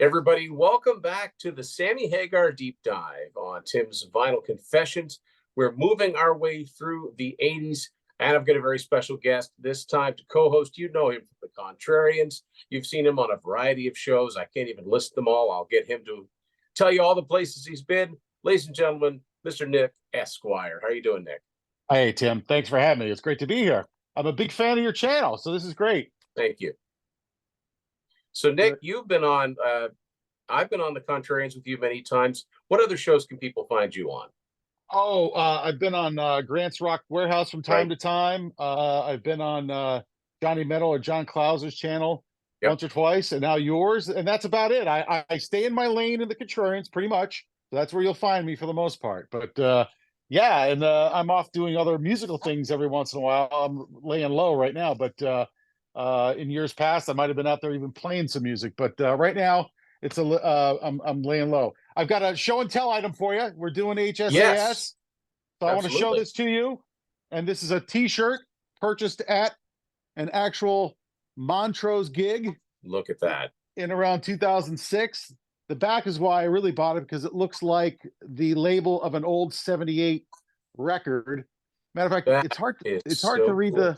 Everybody, welcome back to the Sammy Hagar deep dive on Tim's Vinyl Confessions. We're moving our way through the 80s, and I've got a very special guest this time to co-host. You know him from the Contrarians. You've seen him on a variety of shows. I can't even list them all. I'll get him to tell you all the places he's been. Ladies and gentlemen, Mr. Nick Squire. How are you doing, Nick? Hey, Tim. Thanks for having me. It's great to be here. I'm a big fan of your channel, so this is great. Thank you. So, Nick, you've been on, I've been on the Contrarians with you many times. What other shows can people find you on? I've been on Grant's Rock Warehouse from time to time. I've been on Johnny Metal or John Clauser's channel once or twice, and now yours, and that's about it. I stay in my lane in the Contrarians pretty much. So that's where you'll find me for the most part. But yeah, and I'm off doing other musical things every once in a while. I'm laying low right now, but in years past, I might have been out there even playing some music. But right now, I'm laying low. I've got a show and tell item for you. We're doing HSAS. Yes, so I want to show this to you. And this is a t-shirt purchased at an actual Montrose gig. Look at that. In around 2006. The back is why I really bought it, because it looks like the label of an old 78 record. Matter of fact, it's hard to read the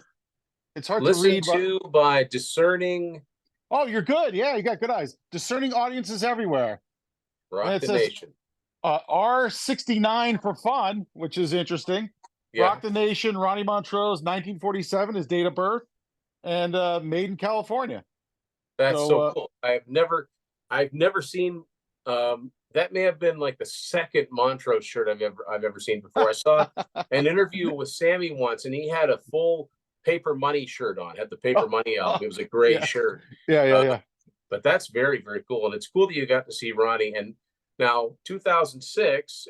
it's hard to read by discerning. Oh, you're good. Yeah, you got good eyes. Discerning audiences everywhere. Rock the Nation. R69 for fun, which is interesting. Yeah. Rock the Nation, Ronnie Montrose, 1947, his date of birth, and made in California. That's so cool. I've never seen. That may have been like the second Montrose shirt I've ever seen before. I saw an interview with Sammy once, and he had a full Paper Money shirt on. Had the Paper Money album. It was a great shirt. Yeah. But that's very, very cool, and it's cool that you got to see Ronnie. And now 2006,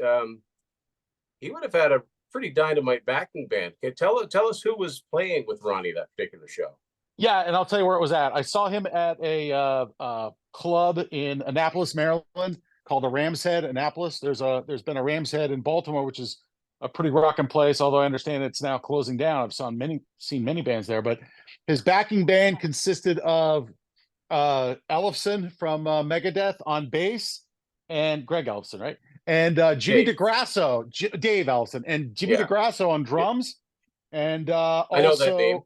he would have had a pretty dynamite backing band. Okay, tell us who was playing with Ronnie that particular show. Yeah, and I'll tell you where it was at. I saw him at a club in Annapolis, Maryland, called the Ram's Head, Annapolis. There's been a Ram's Head in Baltimore, which is a pretty rocking place, although I understand it's now closing down. I've seen many bands there, but his backing band consisted of Ellefson from Megadeth on bass, and Greg Ellefson, right? And Jimmy DeGrasso, Dave Ellefson, and Jimmy DeGrasso on drums. And I know that name.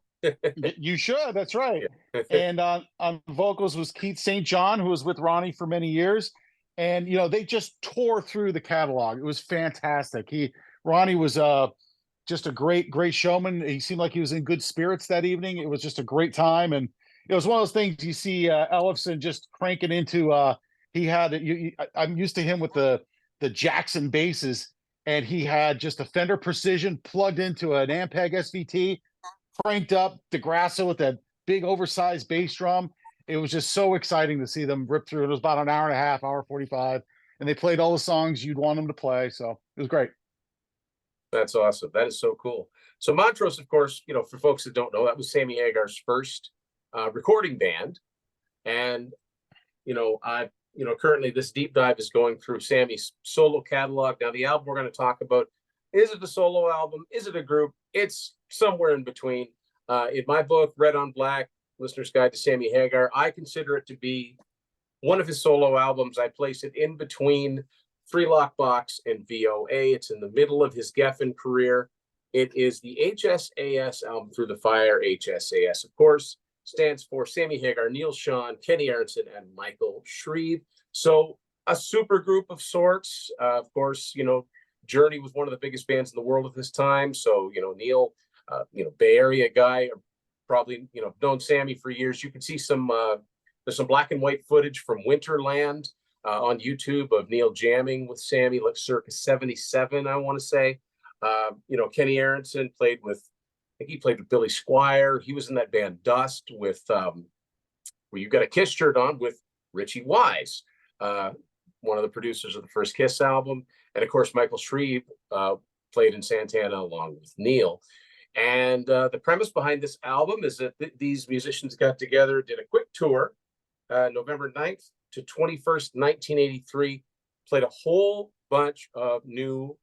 You should. That's right. And on vocals was Keith St. John, who was with Ronnie for many years. And they just tore through the catalog. It was fantastic. Ronnie was just a great showman. He seemed like he was in good spirits that evening. It was just a great time, and it was one of those things you see Ellefson just cranking into. I'm used to him with the Jackson basses, and he had just a Fender Precision plugged into an Ampeg SVT, cranked up. DeGrasso with that big oversized bass drum. It was just so exciting to see them rip through. It was about an hour and a half, hour 45, and they played all the songs you'd want them to play. So it was great. That's awesome. That is so cool. So Montrose, of course, for folks that don't know, that was Sammy Hagar's first recording band. And, currently this deep dive is going through Sammy's solo catalog. Now, the album we're going to talk about, is it a solo album? Is it a group? It's somewhere in between. In my book, Red on Black, Listener's Guide to Sammy Hagar, I consider it to be one of his solo albums. I place it in between Three Lock Box and VOA. It's in the middle of his Geffen career. It is the HSAS album, Through the Fire. HSAS, of course, stands for Sammy Hagar, Neal Schon, Kenny Aaronson, and Michael Shrieve. So a super group of sorts. Of course, Journey was one of the biggest bands in the world at this time. So, Neal, Bay Area guy, probably, known Sammy for years. You can see there's some black and white footage from Winterland on YouTube of Neal jamming with Sammy, like circa 77, I want to say. Kenny Aaronson played with Billy Squire. He was in that band Dust with where You've Got a Kiss shirt on with Richie Wise, one of the producers of the first Kiss album. And of course, Michael Shrieve played in Santana along with Neal. And the premise behind this album is that these musicians got together, did a quick tour, November 9th to 21st, 1983, played a whole bunch of new,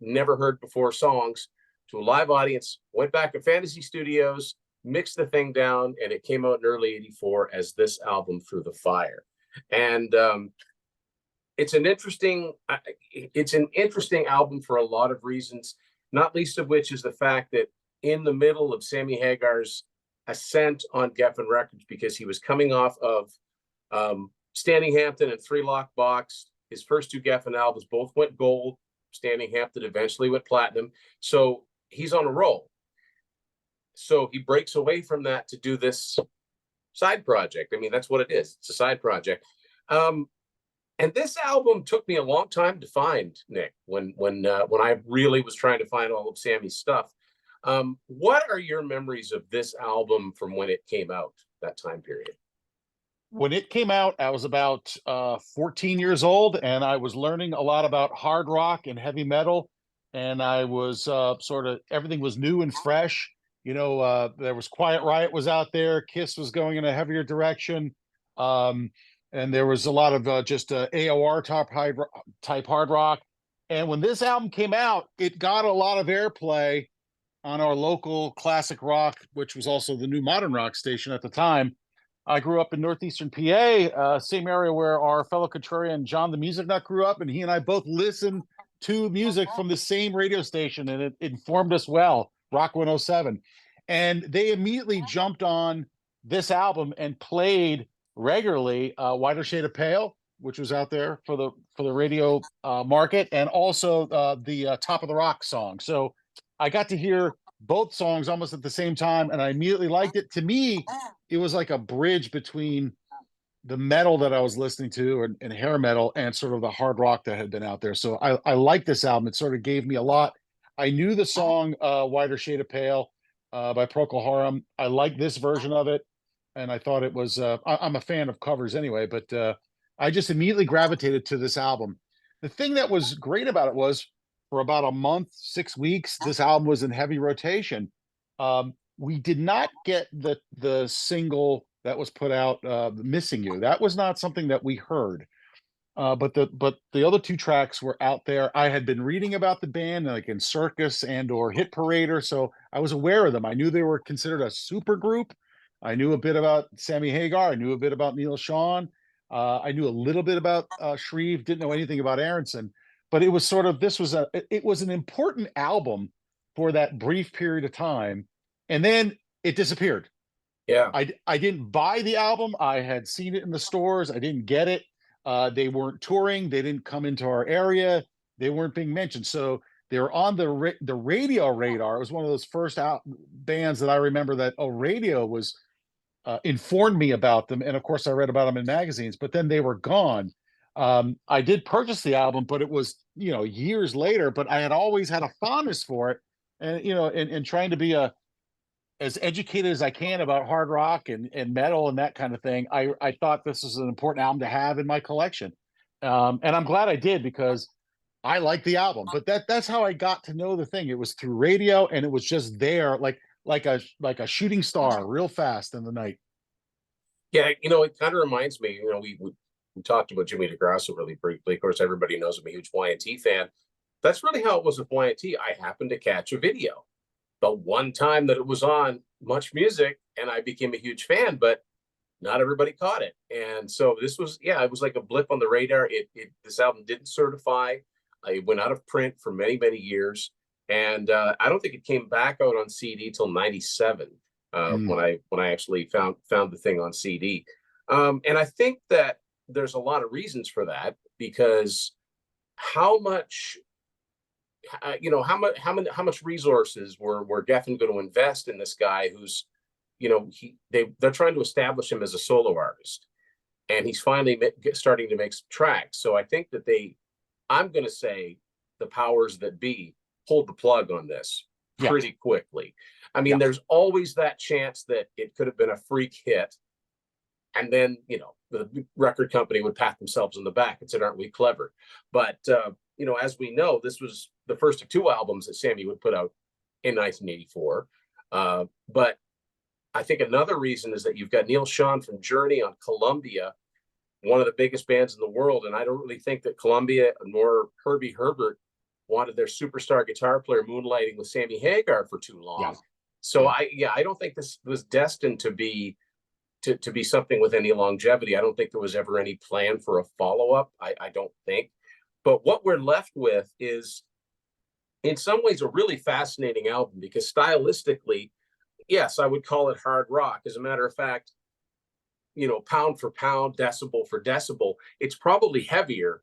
never heard before songs to a live audience, went back to Fantasy Studios, mixed the thing down, and it came out in early 84 as this album, Through the Fire. And it's an interesting album for a lot of reasons, not least of which is the fact that in the middle of Sammy Hagar's ascent on Geffen Records, because he was coming off of Standing Hampton and Three Lock Box. His first two Geffen albums both went gold. Standing Hampton eventually went platinum. So he's on a roll. So he breaks away from that to do this side project. I mean, that's what it is. It's a side project. And this album took me a long time to find, Nick, when I really was trying to find all of Sammy's stuff. What are your memories of this album from when it came out, that time period? When it came out, I was about 14 years old, and I was learning a lot about hard rock and heavy metal. And I was sort of, everything was new and fresh. You know, there was Quiet Riot was out there. Kiss was going in a heavier direction. And there was a lot of just AOR type hard rock. And when this album came out, it got a lot of airplay on our local classic rock, which was also the new modern rock station at the time. I grew up in northeastern PA, same area where our fellow contrarian John the Music Nut grew up, and he and I both listened to music from the same radio station, and it informed us well, Rock 107. And they immediately jumped on this album and played regularly Wider Shade of Pale, which was out there for the radio market, and also the Top of the Rock song. So I got to hear both songs almost at the same time, and I immediately liked it. To me, it was like a bridge between the metal that I was listening to and hair metal and sort of the hard rock that had been out there. So I like this album. It sort of gave me a lot. I knew the song Wider Shade of Pale by Procol Harum. I like this version of it, and I thought it was I'm a fan of covers anyway, but I just immediately gravitated to this album. The thing that was great about it was for about a month, 6 weeks, this album was in heavy rotation. We did not get the single that was put out, "Missing You." That was not something that we heard. But the other two tracks were out there. I had been reading about the band, like in Circus and or Hit Parader, so I was aware of them. I knew they were considered a super group. I knew a bit about Sammy Hagar. I knew a bit about Neal Schon. I knew a little bit about Shrieve. Didn't know anything about Aaronson. But it was sort of it was an important album for that brief period of time, and then it disappeared. Yeah. I didn't buy the album. I had seen it in the stores. I didn't get it. They weren't touring. They didn't come into our area. They weren't being mentioned. So they were on the radio radar. It was one of those first bands that I remember that radio was informed me about them. And of course, I read about them in magazines, but then they were gone. I did purchase the album, but it was, years later, but I had always had a fondness for it. And, and trying to be as educated as I can about hard rock and metal and that kind of thing, I thought this was an important album to have in my collection. And I'm glad I did, because I like the album. But that's how I got to know the thing. It was through radio, and it was just there, like a shooting star, real fast in the night. Yeah, it kind of reminds me, we talked about Jimmy DeGrasso really briefly. Of course, everybody knows I'm a huge Y&T fan. That's really how it was with Y&T. I happened to catch a video the one time that it was on Much Music, and I became a huge fan, but not everybody caught it. And so this was, it was like a blip on the radar. This album didn't certify. It went out of print for many, many years. And I don't think it came back out on CD till 97 when I actually found the thing on CD. And I think that there's a lot of reasons for that, because how much resources were Geffen going to invest in this guy who's, they're trying to establish him as a solo artist, and he's finally starting to make some tracks. So I think that I'm going to say the powers that be pulled the plug on this pretty quickly. I mean, there's always that chance that it could have been a freak hit, and then, the record company would pat themselves on the back and said, "Aren't we clever?" But, as we know, this was the first of two albums that Sammy would put out in 1984. But I think another reason is that you've got Neal Schon from Journey on Columbia, one of the biggest bands in the world. And I don't really think that Columbia nor Herbie Herbert wanted their superstar guitar player moonlighting with Sammy Hagar for too long. So I don't think this was destined to be to be something with any longevity. I don't think there was ever any plan for a follow-up. I don't think. But what we're left with is, in some ways, a really fascinating album, because stylistically, yes, I would call it hard rock. As a matter of fact, pound for pound, decibel for decibel, it's probably heavier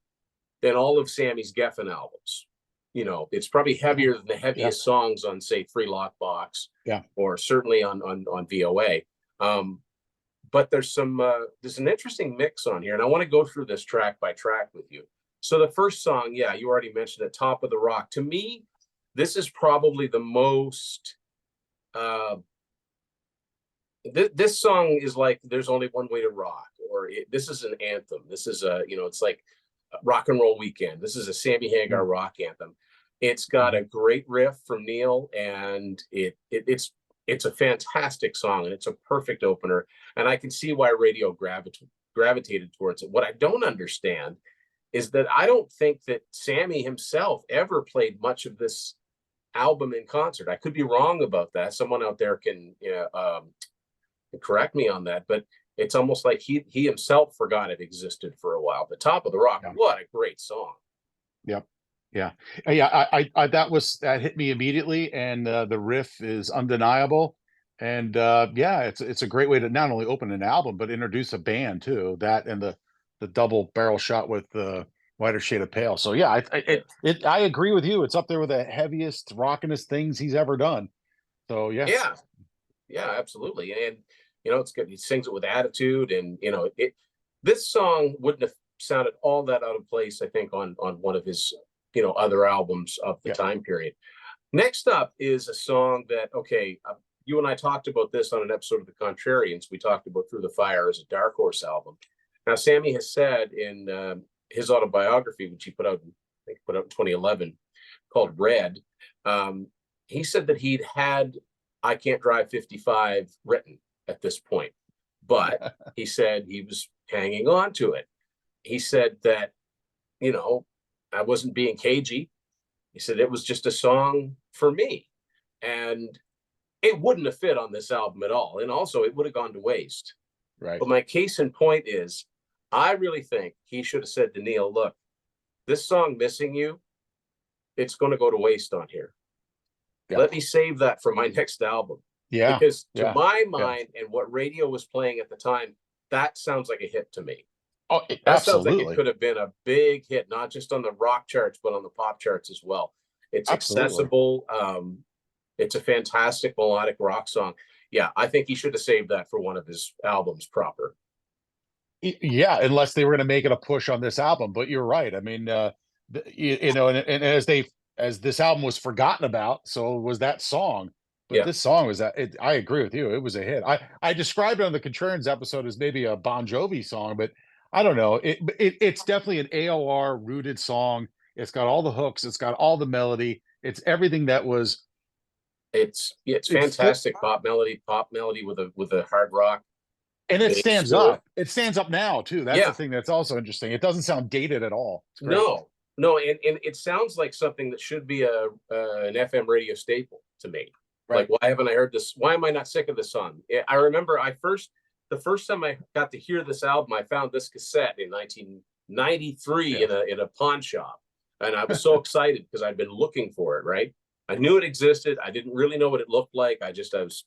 than all of Sammy's Geffen albums. It's probably heavier than the heaviest songs on, say, Free Lockbox, or certainly on VOA. But there's an interesting mix on here, and I want to go through this track by track with you. So the first song, you already mentioned it, Top of the Rock. To me, this is probably the most. This song is like There's Only One Way to Rock, or this is an anthem. This is it's like Rock and Roll Weekend. This is a Sammy Hagar rock anthem. It's got a great riff from Neal, and it's a fantastic song, and it's a perfect opener. And I can see why radio gravitated towards it. What I don't understand is that I don't think that Sammy himself ever played much of this album in concert. I could be wrong about that. Someone out there can correct me on that, but it's almost like he himself forgot it existed for a while. But Top of the Rock, what a great song. Yep. Yeah. That hit me immediately, and the riff is undeniable. And it's a great way to not only open an album, but introduce a band too. That and the double barrel shot with the Whiter Shade of Pale. So I agree with you. It's up there with the heaviest, rockinest things he's ever done. So yeah, absolutely. And it's good. He sings it with attitude, and this song wouldn't have sounded all that out of place, I think, on one of his other albums of the time period. Next up is a song that, you and I talked about this on an episode of The Contrarians. We talked about Through the Fire as a Dark Horse album. Now, Sammy has said in his autobiography, which he put out in 2011, called Red, he said that he'd had I Can't Drive 55 written at this point, but he said he was hanging on to it. He said that, I wasn't being cagey. He said it was just a song for me, and it wouldn't have fit on this album at all. And also it would have gone to waste. Right. But my case in point is, I really think he should have said to Neal, look, this song, Missing You, it's going to go to waste on here. Let me save that for my next album. Yeah. Because to my mind and what radio was playing at the time, that sounds like a hit to me. Oh, that sounds like it could have been a big hit, not just on the rock charts, but on the pop charts as well. It's accessible. It's a fantastic melodic rock song. Yeah, I think he should have saved that for one of his albums proper. Yeah, unless they were going to make it a push on this album. But you're right. I mean, and as this album was forgotten about, so was that song. But this song was I agree with you. It was a hit. I described it on the Contrarians episode as maybe a Bon Jovi song, but I don't know. It's definitely an AOR rooted song. It's got all the hooks. It's got all the melody. It's everything that was. It's fantastic pop melody with a hard rock. And it stands up. It stands up now too. That's the thing that's also interesting. It doesn't sound dated at all. No, and it sounds like something that should be an FM radio staple to me. Right. Like, why haven't I heard this? Why am I not sick of this song? I remember the first time I got to hear this album, I found this cassette in 1993 in a pawn shop, and I was so excited because I'd been looking for it. Right, I knew it existed. I didn't really know what it looked like. I was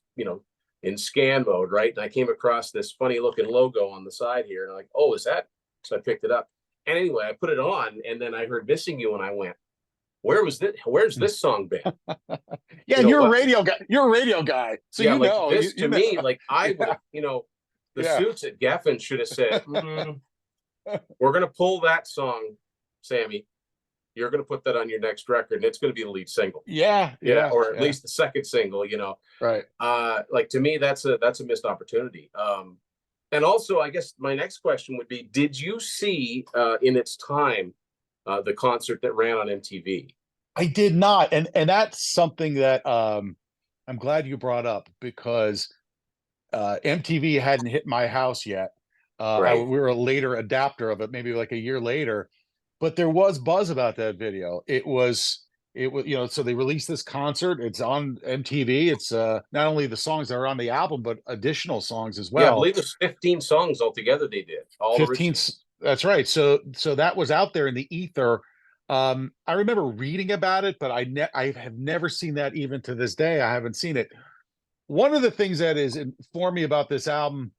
in scan mode, right? And I came across this funny looking logo on the side here, and I'm like, oh, is that? So I picked it up, and anyway, I put it on, and then I heard Missing You, and I went, where's this song been? And you're a radio guy. You're a radio guy. So this to me, like I would, the suits at Geffen should have said, we're gonna pull that song, Sammy. You're gonna put that on your next record, and it's gonna be the lead single. Or at least the second single, Right. Like, to me, that's a missed opportunity. And also, I guess my next question would be, did you see in its time the concert that ran on MTV? I did not, and that's something that I'm glad you brought up, because MTV hadn't hit my house yet. We were a later adapter of it, maybe like a year later, but there was buzz about that video. It was it was, so they released this concert. It's on MTV. It's not only the songs that are on the album, but additional songs as Yeah, I well. believe it's 15 songs altogether they did. All 15. original. That's right. So that was out there in the ether. I remember reading about it, but I have never seen that even to this day. I haven't seen it. One of the things that is informed me about this album,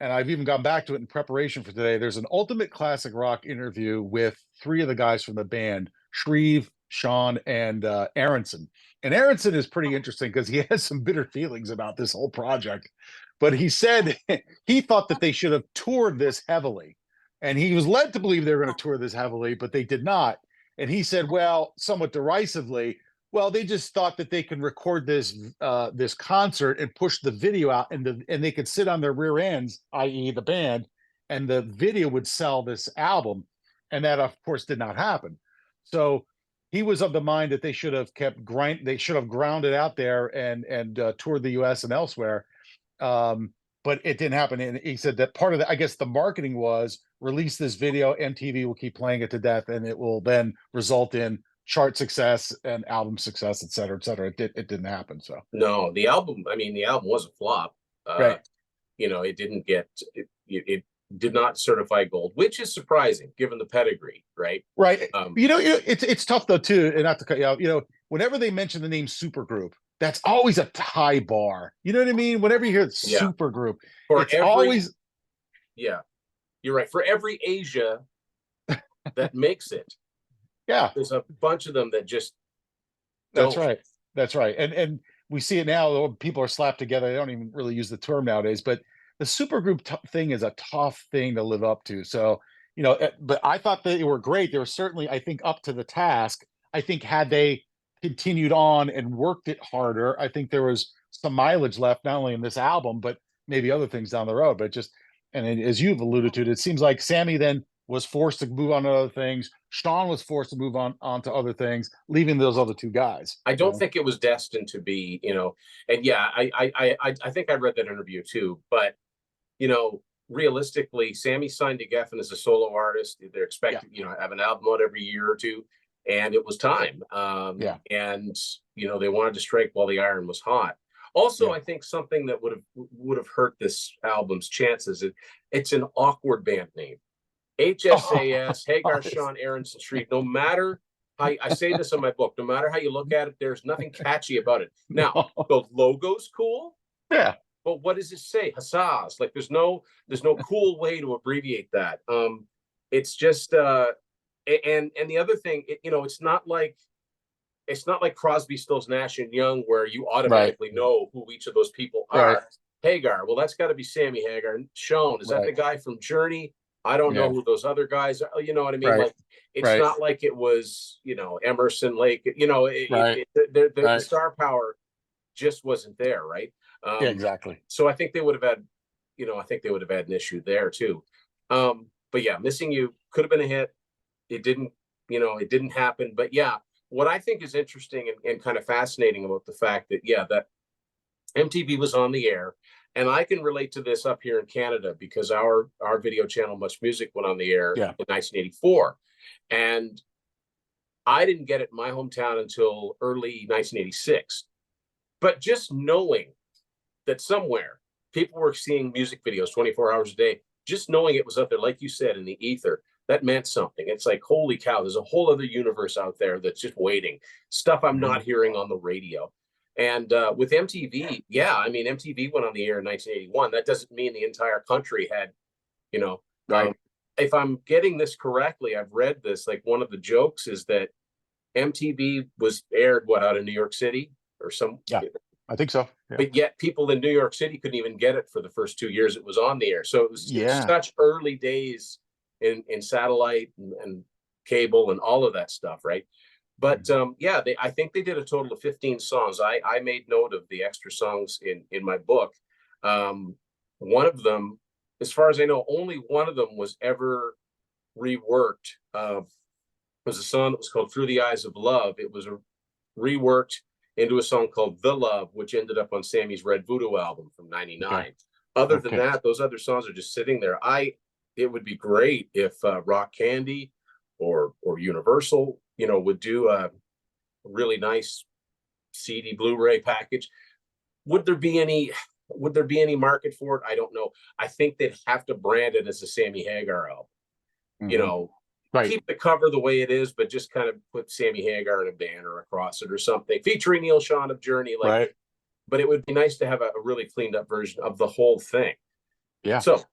and I've even gone back to it in preparation for today, there's an Ultimate Classic Rock interview with three of the guys from the band, Shrieve, Schon, and Aaronson. And Aaronson is pretty interesting because he has some bitter feelings about this whole project. But he said he thought that they should have toured this heavily. And he was led to believe they were going to tour this heavily, but they did not. And he said, well, somewhat derisively, well, they just thought that they could record this concert and push the video out, and they could sit on their rear ends, i.e., the band, and the video would sell this album, and that, of course, did not happen. So he was of the mind that they should have grounded out there and toured the U.S. and elsewhere. But it didn't happen. And he said that part of the, I guess, the marketing was release this video, MTV will keep playing it to death, and it will then result in chart success and album success, et cetera, et cetera. It didn't happen. So no, the album was a flop. Right. It didn't get it did not certify gold, which is surprising given the pedigree, right? Right. It's tough though too, and not to cut you out. Whenever they mention the name supergroup, that's always a high bar. You know what I mean? Whenever you hear supergroup, it's always. Yeah, you're right. For every Asia that makes it, there's a bunch of them that just don't. That's right. And we see it now. People are slapped together. They don't even really use the term nowadays. But the supergroup thing is a tough thing to live up to. So but I thought they were great. They were certainly, I think, up to the task. I think had they continued on and worked it harder, I think there was some mileage left, not only in this album, but maybe other things down the road. But as you've alluded to, it seems like Sammy then was forced to move on to other things. Schon was forced to move on to other things, leaving those other two guys. I don't think it was destined to be, and yeah, I think I read that interview too, but realistically, Sammy signed to Geffen as a solo artist. They're expected, have an album out every year or two, and it was time. And they wanted to strike while the iron was hot. Also, I think something that would have hurt this album's chances. It's an awkward band name. HSAS, Hagar, Schon, Aaronson, Shrieve. No matter how I say this in my book, no matter how you look at it, there's nothing catchy about it. Now, the logo's cool. Yeah. But what does it say? HSAS. Like there's no cool way to abbreviate that. It's just and the other thing, it's not like Crosby, Stills, Nash and Young, where you automatically know who each of those people are. Right. Hagar, well, that's got to be Sammy Hagar. Schon, is that the guy from Journey? I don't know who those other guys are. You know what I mean? Like it's not like it was, Emerson, Lake. The star power just wasn't there, right? Exactly. So I think they would have had, an issue there too. But yeah, Missing You could have been a hit. It didn't happen. But yeah, what I think is interesting and kind of fascinating about the fact that that MTV was on the air, and I can relate to this up here in Canada because our video channel Much Music went on the air in 1984, and I didn't get it in my hometown until early 1986. But just knowing that somewhere people were seeing music videos 24 hours a day, just knowing it was up there, like you said, in the ether, that meant something. It's like, holy cow, there's a whole other universe out there that's just waiting. Stuff I'm not hearing on the radio. And with MTV, MTV went on the air in 1981. That doesn't mean the entire country had, if I'm getting this correctly, I've read this, like one of the jokes is that MTV was aired, out of New York City or some. Yeah, I think so. Yeah. But yet people in New York City couldn't even get it for the first 2 years it was on the air. So it was such early days in satellite and cable and all of that stuff, right? But I think they did a total of 15 songs. I made note of the extra songs in my book. One of them, as far as I know, only one of them was ever reworked. It was a song that was called Through the Eyes of Love. It was reworked into a song called The Love, which ended up on Sammy's Red Voodoo album from '99. Okay. Other than that, those other songs are just sitting there. It would be great if Rock Candy or Universal, would do really nice CD Blu-ray package. Would there be any market for it? I don't know. I think they'd have to brand it as a Sammy Hagar album. You know, Right. keep the cover the way it is, but just kind of put Sammy Hagar in a banner across it or something, featuring Neal Schon of Journey. Like, Right. but it would be nice to have a really cleaned up version of the whole thing. Yeah. So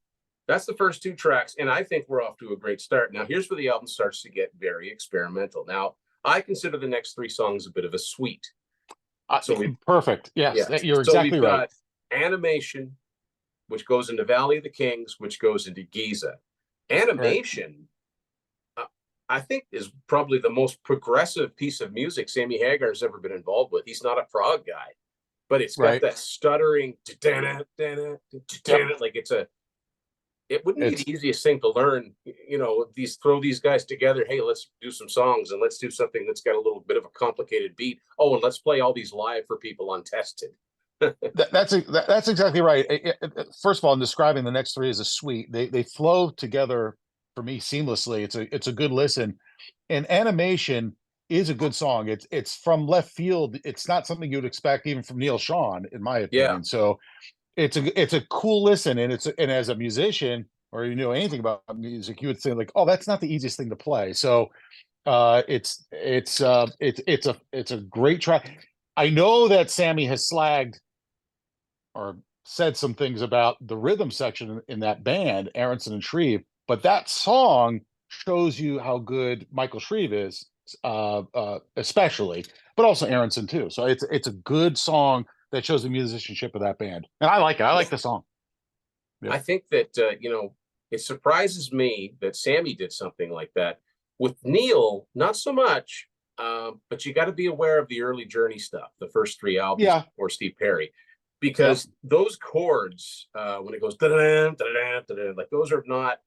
that's the first 2 tracks, and I think we're off to a great start. Now, here's where the album starts to get very experimental. Now, I consider the next 3 songs a bit of a suite. So perfect. Yes, yeah. you're So exactly we've right. got Animation, which goes into Valley of the Kings, which goes into Giza. Animation, I think, is probably the most progressive piece of music Sammy Hagar's ever been involved with. He's not a prog guy, but it's got that stuttering, like it wouldn't be the easiest thing to learn, you know, throw these guys together. Hey, let's do some songs and let's do something that's got a little bit of a complicated beat. Oh, and let's play all these live for people untested. That's exactly right. First of all, in describing the next 3 as a suite, they flow together for me seamlessly. It's a good listen, and Animation is a good song. It's from left field. It's not something you would expect even from Neal Schon, in my opinion. Yeah. So it's a cool listen, and as a musician, or you know anything about music, you would say like, oh, that's not the easiest thing to play. So it's a great track. I know that Sammy has slagged or said some things about the rhythm section in that band, Aaronson and Shrieve, but that song shows you how good Michael Shrieve is, especially, but also Aaronson too. So it's a good song that shows the musicianship of that band, and I like it. I like the song. I think that you know, it surprises me that Sammy did something like that. With Neal, not so much, but you got to be aware of the early Journey stuff, the first 3 albums before Steve Perry, because those chords, when it goes like those are not.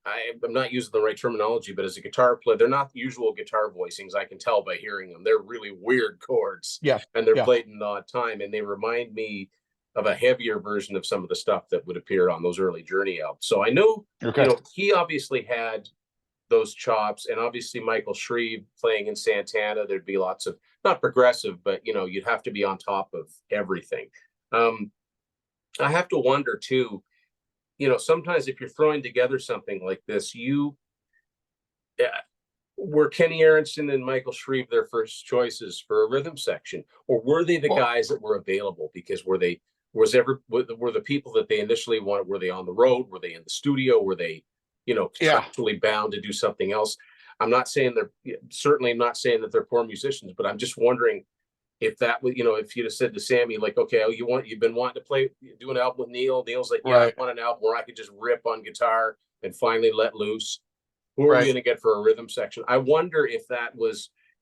I'm not using the right terminology, but as a guitar player, they're not usual guitar voicings. I can tell by hearing them. They're really weird chords, and they're played in odd time, and they remind me of a heavier version of some of the stuff that would appear on those early Journey albums. So I know, you know, he obviously had those chops, and obviously Michael Shrieve playing in Santana, there'd be lots of, not progressive, but you know, you'd have to be on top of everything. I have to wonder too, you know, sometimes if you're throwing together something like this, were Kenny Aaronson and Michael Shrieve their first choices for a rhythm section, or were they the guys that were available? Because were the people that they initially wanted, were they on the road? Were they in the studio? Were they, you know, contractually bound to do something else? I'm not saying certainly not saying that they're poor musicians, but I'm just wondering if that would, you know, if you'd have said to Sammy, like, okay, you've been wanting to do an album with Neal. Neal's like, yeah, I want an album where I could just rip on guitar and finally let loose. Who are we going to get for a rhythm section? I wonder if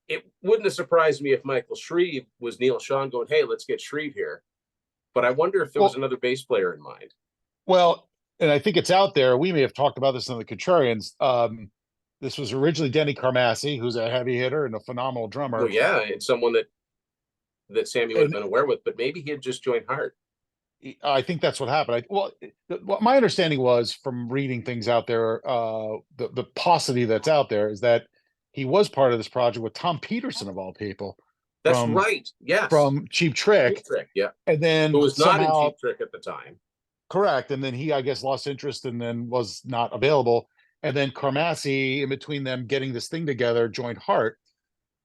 it wouldn't have surprised me if Michael Shrieve was Neal Schon going, hey, let's get Shrieve here. But I wonder if there was another bass player in mind. Well, and I think it's out there. We may have talked about this on the Contrarians. This was originally Denny Carmassi, who's a heavy hitter and a phenomenal drummer. Well, yeah, and someone that Sammy would have been aware with, but maybe he had just joined Heart. I think that's what happened. What my understanding was from reading things out there, the paucity that's out there is that he was part of this project with Tom Peterson of all people. That's right. Yes. From Cheap Trick. Cheap Trick, yeah. And then it was not in Cheap Trick at the time. Correct. And then he, I guess, lost interest and then was not available. And then Carmassi, in between them getting this thing together, joined Heart.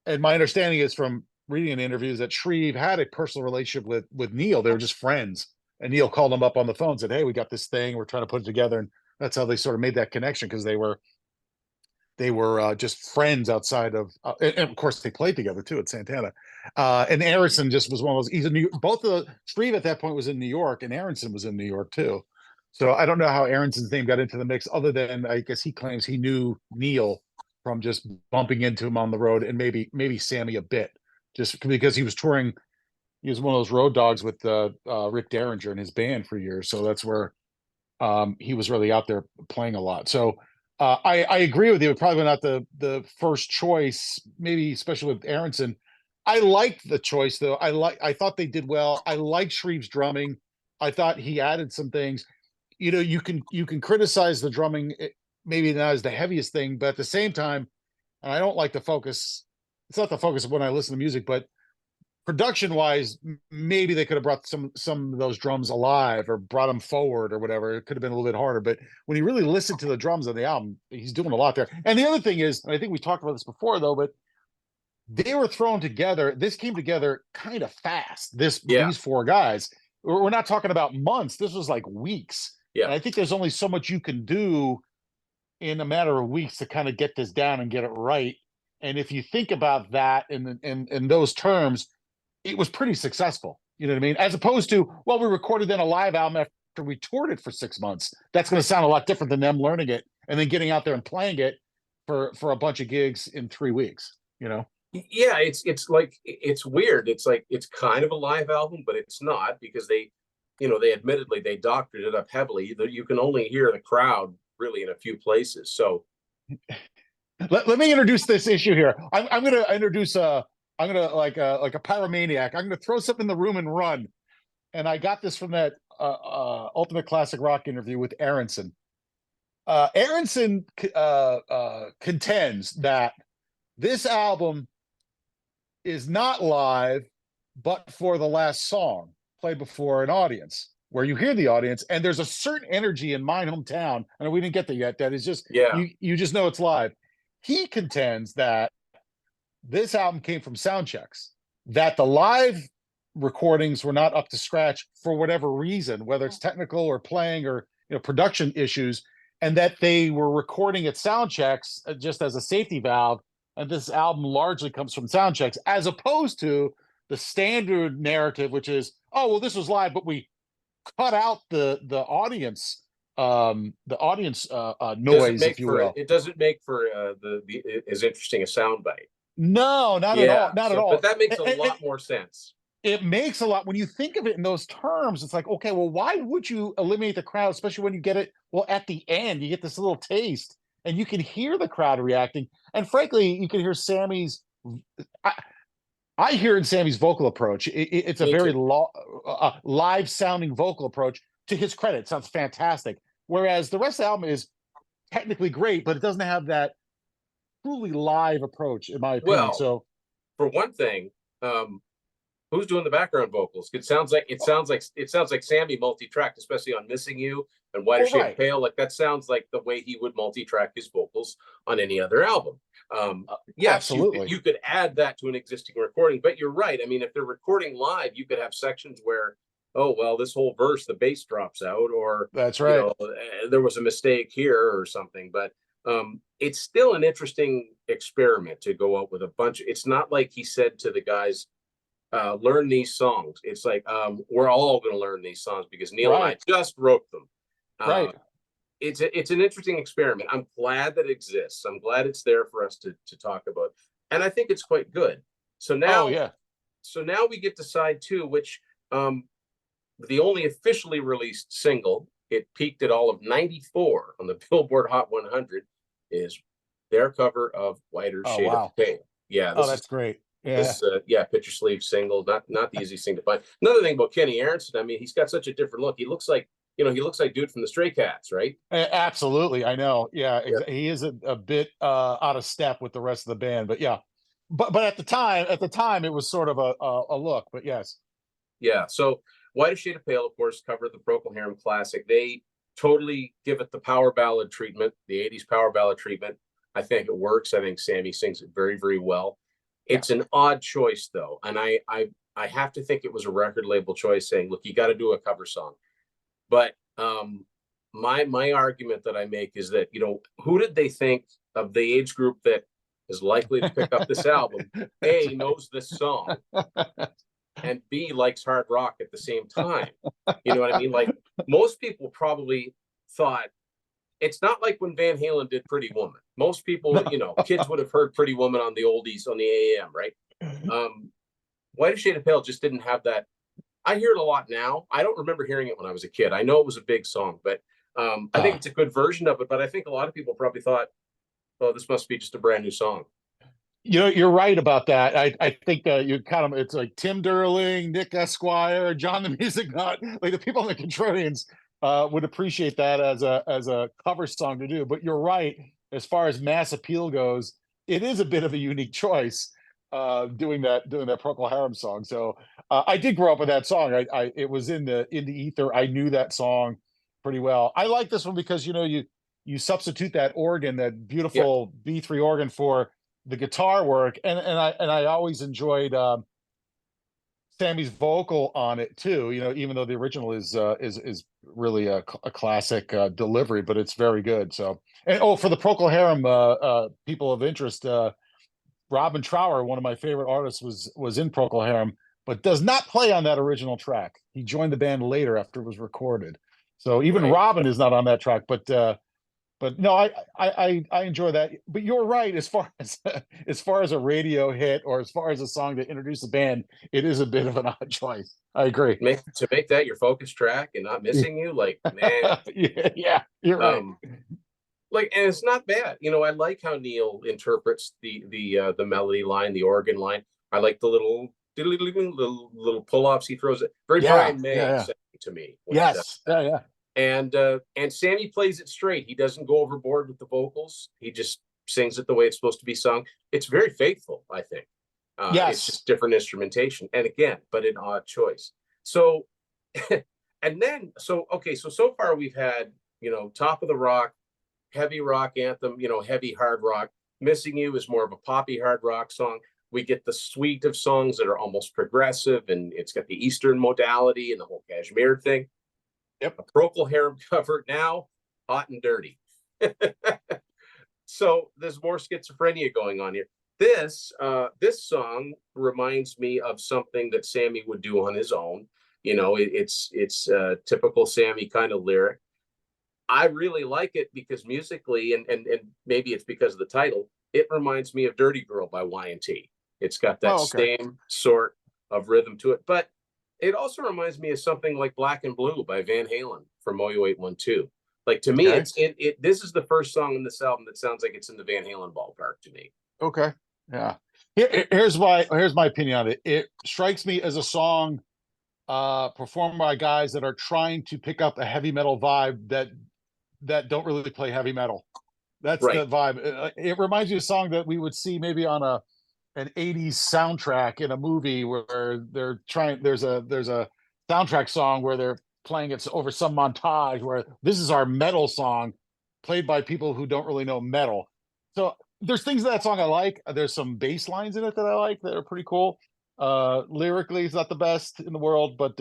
And my understanding is from reading in interviews that Shrieve had a personal relationship with Neal. They were just friends. And Neal called him up on the phone and said, hey, we got this thing. We're trying to put it together. And that's how they sort of made that connection, because they were just friends outside of, and of course they played together too at Santana. And Aaronson just was one of those, he's in New York. Both of Shrieve at that point was in New York, and Aaronson was in New York too. So I don't know how Aaronson's name got into the mix, other than I guess he claims he knew Neal from just bumping into him on the road, and maybe Sammy a bit, just because he was touring. He was one of those road dogs with Rick Derringer and his band for years. So that's where he was really out there playing a lot. So I agree with you. Probably not the first choice, maybe especially with Aaronson. I liked the choice though. I thought they did well. I like Shreve's drumming. I thought he added some things. You know, you can criticize the drumming, maybe not as the heaviest thing, but at the same time, and I don't like to focus it's not the focus of when I listen to music, but production wise, maybe they could have brought some of those drums alive or brought them forward or whatever. It could have been a little bit harder. But when you really listen to the drums on the album, he's doing a lot there. And the other thing is, and I think we talked about this before though, but they were thrown together. This came together kind of fast. These four guys. We're not talking about months. This was like weeks. Yeah. And I think there's only so much you can do in a matter of weeks to kind of get this down and get it right. And if you think about that in those terms, it was pretty successful. You know what I mean? As opposed to, well, we recorded then a live album after we toured it for 6 months. That's going to sound a lot different than them learning it and then getting out there and playing it for a bunch of gigs in 3 weeks, you know? Yeah, it's like, it's weird. It's like, it's kind of a live album, but it's not, because they admittedly, they doctored it up heavily. You can only hear the crowd really in a few places. So let me introduce this issue here. I'm going to introduce I'm going to like a pyromaniac. I'm going to throw something in the room and run. And I got this from that Ultimate Classic Rock interview with Aaronson. Aaronson contends that this album is not live, but for the last song played before an audience, where you hear the audience, and there's a certain energy in My Hometown, and we didn't get there yet, that is just, you just know it's live. He contends that this album came from sound checks, that the live recordings were not up to scratch for whatever reason, whether it's technical or playing or production issues, and that they were recording at sound checks just as a safety valve. And this album largely comes from sound checks, as opposed to the standard narrative, which is, oh, well, this was live, but we cut out the audience noise, if you will. It doesn't make for as interesting a soundbite. No, not at all. Not at all. But that makes a lot more sense. It makes a lot when you think of it in those terms. It's like, okay, well, why would you eliminate the crowd, especially when you get it? Well, at the end, you get this little taste, and you can hear the crowd reacting. And frankly, you can hear Sammy's. I hear in Sammy's vocal approach, it's a very live sounding vocal approach. To his credit, it sounds fantastic. Whereas the rest of the album is technically great, but it doesn't have that truly live approach, in my opinion. Well, so, for one thing, who's doing the background vocals? It sounds like Sammy multi-tracked, especially on "Missing You" and "Whiter Shade of Pale." Like, that sounds like the way he would multi-track his vocals on any other album. Yes, absolutely. You could add that to an existing recording, but you're right. I mean, if they're recording live, you could have sections where, oh, well, this whole verse, the bass drops out, or that's right, there was a mistake here or something. But it's still an interesting experiment to go out with a bunch. It's not like he said to the guys, learn these songs. It's like, we're all going to learn these songs because Neal and I just wrote them. It's an interesting experiment. I'm glad that it exists. I'm glad it's there for us to talk about, and I think it's quite good. So now, so now we get to side two, which the only officially released single. It peaked at all of 94 on the Billboard Hot 100. Is their cover of "Whiter Shade of Pale." Yeah, that's great. Yeah, this picture sleeve single, not the easiest thing to find. Another thing about Kenny Aaronson, I mean, he's got such a different look. He looks like dude from the Stray Cats, right? Absolutely, I know. Yeah, he is a bit out of step with the rest of the band, but yeah. But at the time, it was sort of a look. But yes, yeah. So "Whiter Shade of Pale," of course, covered the Procol Harum classic. They totally give it the power ballad treatment, the 80s power ballad treatment. I think it works. I think Sammy sings it very, very well. It's an odd choice, though, and I have to think it was a record label choice, saying, "Look, you got to do a cover song." But my argument that I make is that, who did they think of the age group that is likely to pick up this album? A, knows this song, and B, likes hard rock at the same time. You know what I mean? Like, most people probably thought, it's not like when Van Halen did "Pretty Woman." Most people, kids would have heard "Pretty Woman" on the oldies on the AM, right? "Whiter Shade of Pale" just didn't have that. I hear it a lot now. I don't remember hearing it when I was a kid. I know it was a big song, but I think it's a good version of it. But I think a lot of people probably thought, oh, this must be just a brand new song. You're right about that. I think you kind of, it's like Tim Derling, Nick Squire, John the Music Nut, like the people in the Contrarians would appreciate that as a cover song to do. But you're right, as far as mass appeal goes, it is a bit of a unique choice. doing that Procol Harum song. So I did grow up with that song. I it was in the ether. I knew that song pretty well. I like this one because you substitute that organ, that Yeah, beautiful B3 organ, for the guitar work, and I always enjoyed Sammy's vocal on it too. Even though the original is really a classic delivery, but it's very good. So, and for the Procol Harum people of interest, Robin Trower, one of my favorite artists, was in Procol Harum, but does not play on that original track. He joined the band later after it was recorded. So even right. Robin is not on that track. But no, I enjoy that. But you're right, as far as as far as a radio hit, or as far as a song to introduce the band, it is a bit of an odd choice. I agree. Make that your focus track and Not Missing You, like, man. Yeah, you're right. Um, like, and it's not bad. I like how Neil interprets the melody line, the organ line. I like the little pull-offs he throws. It very Yeah, Brian yeah, May yeah. to me when he does. Yes, yeah, yeah. And Sammy plays it straight. He doesn't go overboard with the vocals. He just sings it the way it's supposed to be sung. It's very faithful, I think. It's Yes. just different instrumentation, and again, but an odd choice. So, and then okay, so far we've had Top of the Rock, heavy rock anthem, heavy hard rock. Missing You is more of a poppy hard rock song. We get the suite of songs that are almost progressive, and it's got the Eastern modality and the whole Kashmir thing. Yep. A Procol Harum cover now, Hot and Dirty. So there's more schizophrenia going on here. This song reminds me of something that Sammy would do on his own. It's typical Sammy kind of lyric. I really like it because musically, and maybe it's because of the title, it reminds me of Dirty Girl by Y&T. It's got that Oh, okay. same sort of rhythm to it, but it also reminds me of something like Black and Blue by Van Halen from Oyo 812. Like, to me, Okay. this is the first song in this album that sounds like it's in the Van Halen ballpark to me. Okay. Yeah. Here's my opinion on it. It strikes me as a song performed by guys that are trying to pick up a heavy metal vibe that don't really play heavy metal. That's Right. the vibe. It reminds me of a song that we would see maybe on an 80s soundtrack in a movie, where there's a soundtrack song where they're playing it over some montage, where this is our metal song played by people who don't really know metal. So there's things in that song I like. There's some bass lines in it that I like that are pretty cool. Lyrically, it's not the best in the world, but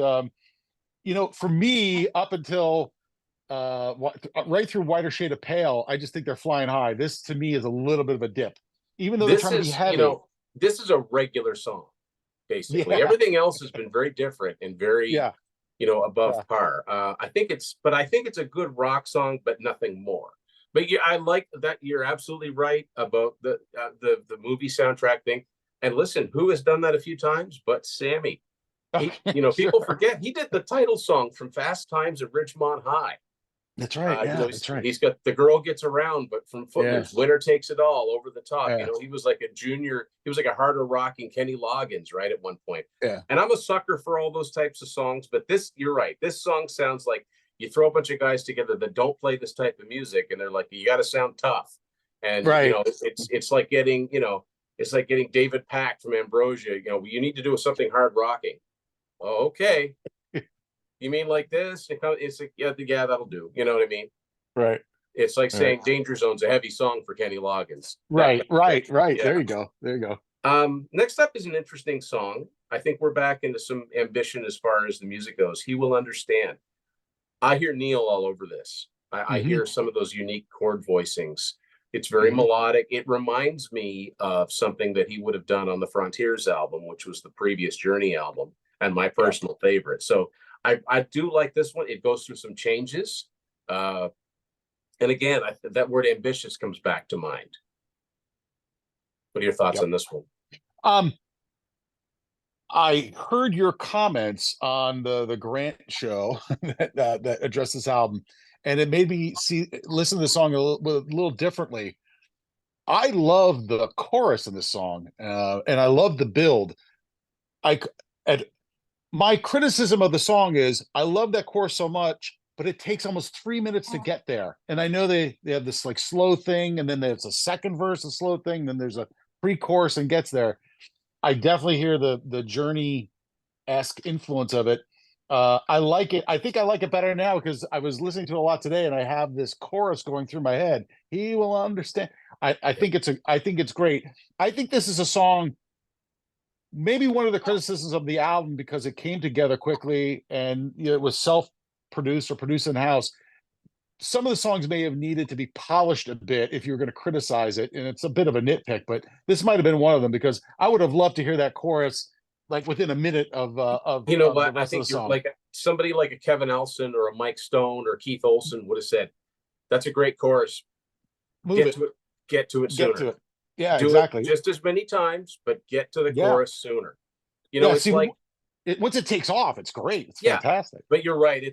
for me, up until right through Whiter Shade of Pale, I just think they're flying high. This to me is a little bit of a dip, even though they're This trying to be is, heavy. this is a regular song, basically. Yeah, Everything else has been very different and very, yeah, above yeah. par. I think it's a good rock song, but nothing more. But yeah, I like that. You're absolutely right about the movie soundtrack thing. And listen, who has done that a few times but Sammy? Okay, People sure. forget he did the title song from Fast Times at Ridgemont High. That's right. Yeah, that's right. He's got The Girl Gets Around, but from Yeah, Footloose, Winner Takes It All, Over the Top. yeah, He was like a junior, he was like a harder rocking Kenny Loggins, right, at one point. yeah. And I'm a sucker for all those types of songs, but you're right. This song sounds like you throw a bunch of guys together that don't play this type of music, and they're like, you got to sound tough. And, Right. it's like getting, it's like getting David Pack from Ambrosia. You need to do something hard rocking. Oh, okay. You mean like this? It's like, yeah, that'll do. You know what I mean? Right. It's like Right. saying Danger Zone's a heavy song for Kenny Loggins. Right. Right. Right. Yeah. There you go. There you go. Next up is an interesting song. I think we're back into some ambition as far as the music goes. He Will Understand. I hear Neil all over this. I Hmm. hear some of those unique chord voicings. It's very Hmm. melodic. It reminds me of something that he would have done on the Frontiers album, which was the previous Journey album, and my Yeah. personal favorite. So I do like this one. It goes through some changes. And again, that word ambitious comes back to mind. What are your thoughts Yep. on this one? Um, I heard your comments on the Grant show that addressed this album, and it made me listen to the song a little differently. I love the chorus in this song, and I love the build. I and my criticism of the song is I love that chorus so much, but it takes almost 3 minutes to get there. And I know they have this like slow thing, and then there's a second verse, a slow thing, then there's a pre-chorus and gets there. I definitely hear the Journey-esque influence of it. I like it. I think I like it better now because I was listening to it a lot today, and I have this chorus going through my head. He will understand. I think it's great. I think this is a song, maybe one of the criticisms of the album, because it came together quickly and it was self-produced or produced in-house. Some of the songs may have needed to be polished a bit if you're going to criticize it, and it's a bit of a nitpick, but this might have been one of them, because I would have loved to hear that chorus like within a minute of You know the what? I rest of the think you're song. like somebody like a Kevin Elson or a Mike Stone or Keith Olsen would have said, "That's a great chorus. Move Get it, to it. Get to it get sooner. to it. Yeah, Do it exactly. just as many times, but get to the Yeah, chorus sooner." You know, yeah. it's See, like, once it takes off, it's great. It's yeah, fantastic. but you're right.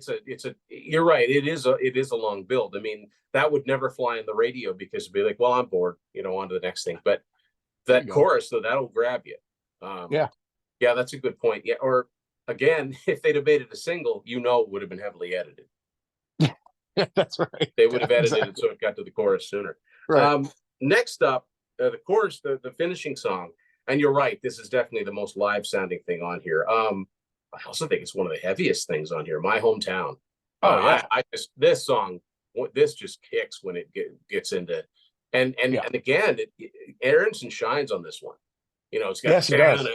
You're right. It is a long build. I mean, that would never fly on the radio because it'd be like, well, I'm bored, on to the next thing. But There you that go. chorus, though, that'll grab you. Um, Yeah, yeah, that's a good point. Yeah. Or again, if they'd have made it a single, it would have been heavily edited. yeah, that's right. They would Yeah, have edited it exactly. so it got to the chorus sooner. Right. Next up, the chorus, the finishing song, and you're right. This is definitely the most live sounding thing on here. I also think it's one of the heaviest things on here. My hometown. Oh I just this song, this just kicks when it gets into, yeah. and again, Aaronson shines on this one. It's got Yes, he does.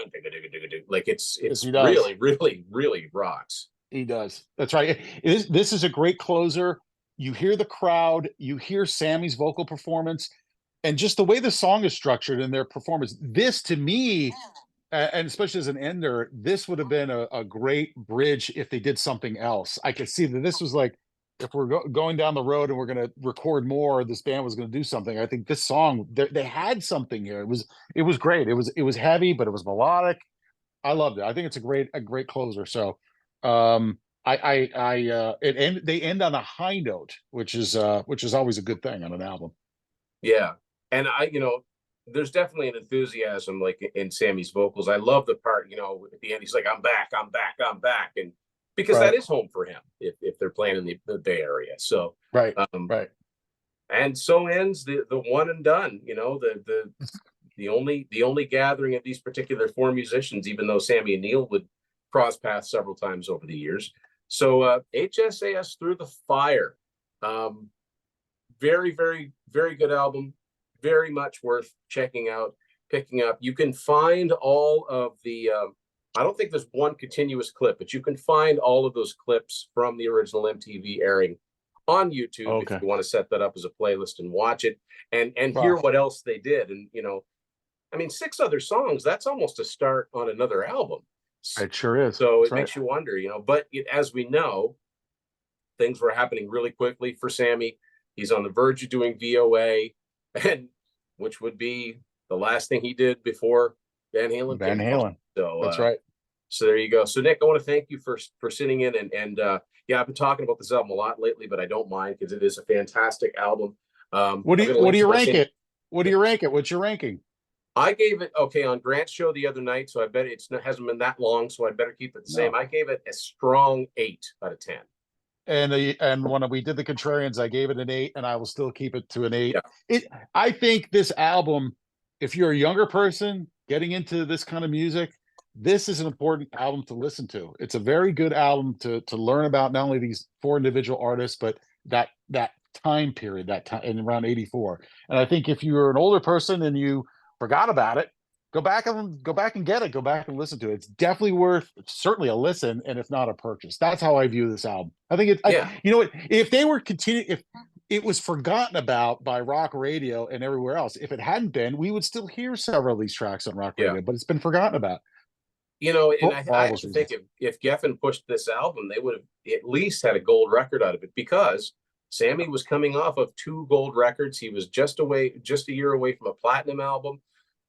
like Yes, it's he does. really really really rocks. He does. That's right. This is a great closer. You hear the crowd, you hear Sammy's vocal performance, and just the way the song is structured in their performance. This, to me, and especially as an ender, this would have been a great bridge if they did something else. I could see that this was like, if we're going down the road and we're going to record more, this band was going to do something. I think this song, they had something here. It was great. It was heavy, but it was melodic. I loved it. I think it's a great closer. So, they end on a high note, which is always a good thing on an album. Yeah. And there's definitely an enthusiasm like in Sammy's vocals. I love the part, at the end, he's like, I'm back, I'm back, I'm back. And because that Right, is home for him if they're playing in the Bay Area. So, right, um, right. and so ends the one and done, the only gathering of these particular four musicians, even though Sammy and Neal would cross paths several times over the years. So, HSAS Through the Fire. Um, Very, very, very good album. Very much worth checking out, picking up. You can find all of the. I don't think there's one continuous clip, but you can find all of those clips from the original MTV airing on YouTube if Okay. you want to set that up as a playlist and watch it and hear Wow. what else they did. And I mean, 6 other songs. That's almost a start on another album. It sure is. So That's it right. makes you wonder, But as we know, things were happening really quickly for Sammy. He's on the verge of doing VOA, and which would be the last thing he did before Van Halen Van came along. Halen. So, That's right. so there you go. So Nick, I want to thank you for sitting in and yeah, I've been talking about this album a lot lately, but I don't mind because it is a fantastic album. What do I'm you going to what do link you to rank this. it? What do you rank it? What's your ranking? I gave it okay on Grant's show the other night, so I bet it hasn't been that long, so I better keep it the same. No. I gave it a strong 8 out of 10. And when we did the Contrarians, I gave it an 8, and I will still keep it to an 8. Yeah, I think this album, if you're a younger person getting into this kind of music, this is an important album to listen to. It's a very good album to learn about not only these four individual artists, but that time period, that time in around 84. And I think if you're an older person and you forgot about it, go back and get it. Go back and listen to it. It's definitely worth certainly a listen, and if not a purchase. That's how I view this album. I think yeah, you know what? If they were continuing, if it was forgotten about by rock radio and everywhere else, if it hadn't been, we would still hear several of these tracks on rock yeah. radio, but it's been forgotten about And for I all have those to think reasons. if Geffen pushed this album, they would have at least had a gold record out of it because Sammy was coming off of 2 gold records. He was just a year away from a platinum album.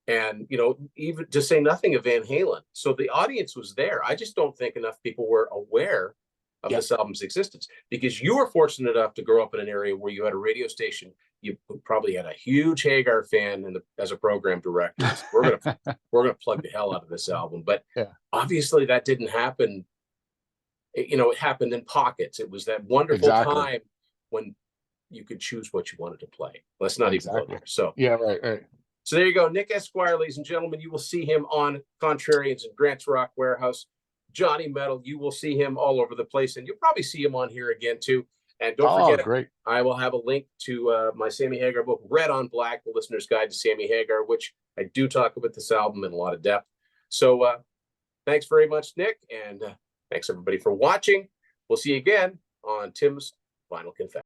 And, even to say nothing of Van Halen. So the audience was there. I just don't think enough people were aware of Yeah, this album's existence because you were fortunate enough to grow up in an area where you had a radio station. You probably had a huge Hagar fan as a program director. So we're gonna plug the hell out of this album. But yeah, obviously that didn't happen. It happened in pockets. It was that wonderful exactly, time when you could choose what you wanted to play. Let's not even go exactly. there. So Yeah, right, right. So there you go. Nick Esquire, ladies and gentlemen. You will see him on Contrarians and Grant's Rock Warehouse. Johnny Metal, you will see him all over the place, and you'll probably see him on here again too. And don't forget, great. I will have a link to my Sammy Hagar book, Red on Black, The Listener's Guide to Sammy Hagar, which I do talk about this album in a lot of depth. So thanks very much, Nick, and thanks everybody for watching. We'll see you again on Tim's Vinyl Confession.